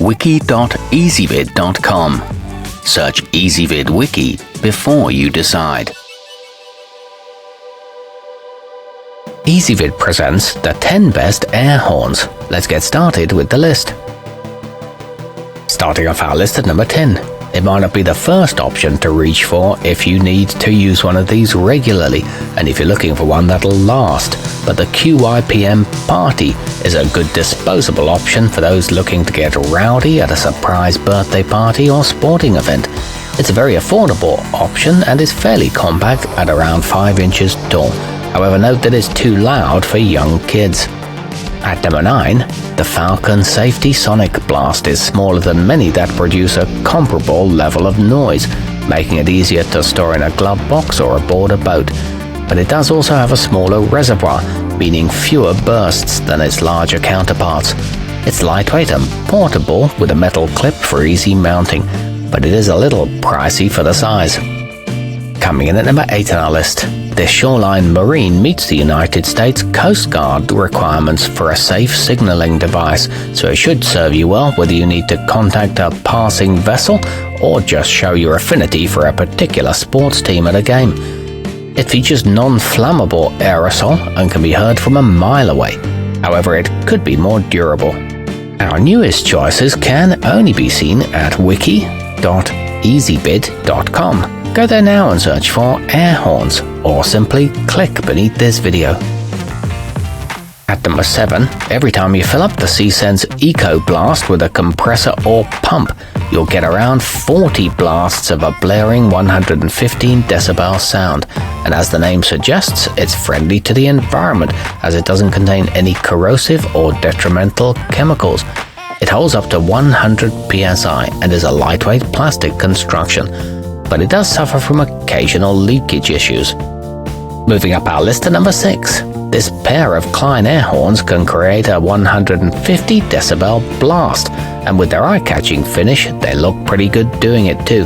wiki.ezvid.com. Search Ezvid Wiki before you decide. Ezvid presents the 10 best air horns. Let's get started with the list. Starting off our list at number 10. It might not be the first option to reach for if you need to use one of these regularly and if you're looking for one that'll last, but the qypm Party is a good disposable option for those looking to get rowdy at a surprise birthday party or sporting event. It's a very affordable option and is fairly compact at around 5 inches tall. However, note that it's too loud for young kids. At number 9, the Falcon Safety Sonic Blast is smaller than many that produce a comparable level of noise, making it easier to store in a glove box or aboard a boat. But it does also have a smaller reservoir, meaning fewer bursts than its larger counterparts. It's lightweight and portable with a metal clip for easy mounting, but it is a little pricey for the size. Coming in at number 8 on our list, the Shoreline Marine meets the United States Coast Guard requirements for a safe signaling device, so it should serve you well whether you need to contact a passing vessel or just show your affinity for a particular sports team at a game. It features non-flammable aerosol and can be heard from a mile away. However, it could be more durable. Our newest choices can only be seen at wiki.ezvid.com. Go there now and search for air horns, or simply click beneath this video. At number 7, every time you fill up the seasense ecoblast with a compressor or pump, you'll get around 40 blasts of a blaring 115 decibel sound, and as the name suggests, it's friendly to the environment as it doesn't contain any corrosive or detrimental chemicals. It holds up to 100 psi and is a lightweight plastic construction, but it does suffer from occasional leakage issues. Moving up our list to number 6. This pair of Kleinn air horns can create a 150 decibel blast, and with their eye-catching finish, they look pretty good doing it too.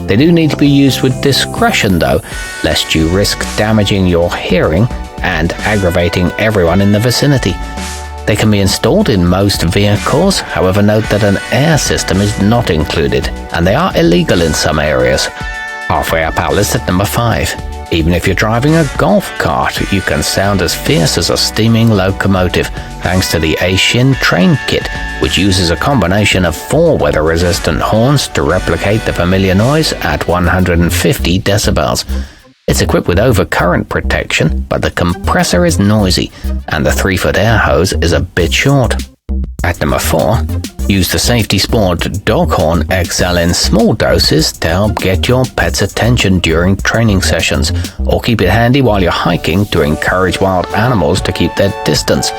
They do need to be used with discretion though, lest you risk damaging your hearing and aggravating everyone in the vicinity. They can be installed in most vehicles, however note that an air system is not included, and they are illegal in some areas. Halfway up our list at number 5. Even if you're driving a golf cart, you can sound as fierce as a steaming locomotive, thanks to the aceshin train kit, which uses a combination of 4 weather-resistant horns to replicate the familiar noise at 150 decibels. It's equipped with overcurrent protection, but the compressor is noisy, and the 3-foot air hose is a bit short. At number 4, use the Safety Sport Dog Horn XL in small doses to help get your pet's attention during training sessions, or keep it handy while you're hiking to encourage wild animals to keep their distance.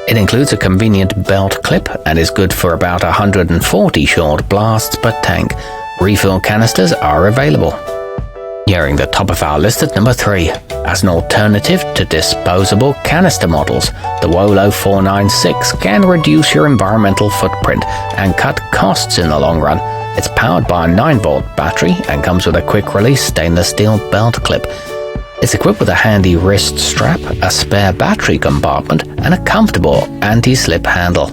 It includes a convenient belt clip and is good for about 140 short blasts per tank. Refill canisters are available. Nearing the top of our list at number 3. As an alternative to disposable canister models, the Wolo 496 can reduce your environmental footprint and cut costs in the long run. It's powered by a 9-volt battery and comes with a quick-release stainless steel belt clip. It's equipped with a handy wrist strap, a spare battery compartment, and a comfortable anti-slip handle.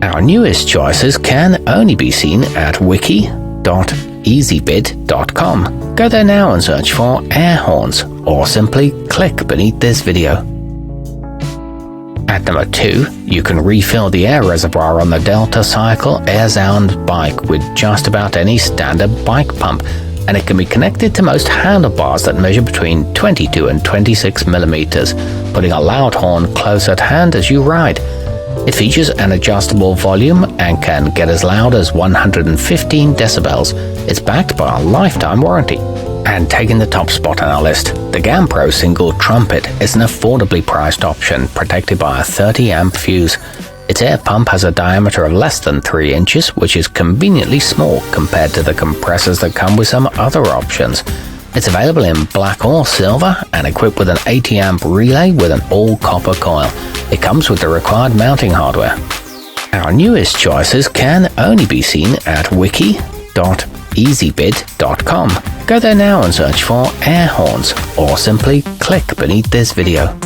Our newest choices can only be seen at wiki.ezvid.com. Go there now and search for air horns, or simply click beneath this video. At number 2, you can refill the air reservoir on the Delta Cycle airzound bike with just about any standard bike pump, and it can be connected to most handlebars that measure between 22 and 26 millimeters, putting a loud horn close at hand as you ride. It features an adjustable volume and can get as loud as 115 decibels. It's backed by a lifetime warranty. And taking the top spot on our list, the Gampro single trumpet is an affordably priced option protected by a 30-amp fuse. Its air pump has a diameter of less than 3 inches, which is conveniently small compared to the compressors that come with some other options. It's available in black or silver and equipped with an 80-amp relay with an all-copper coil. It comes with the required mounting hardware. Our newest choices can only be seen at wiki.ezvid.com. Go there now and search for air horns, or simply click beneath this video.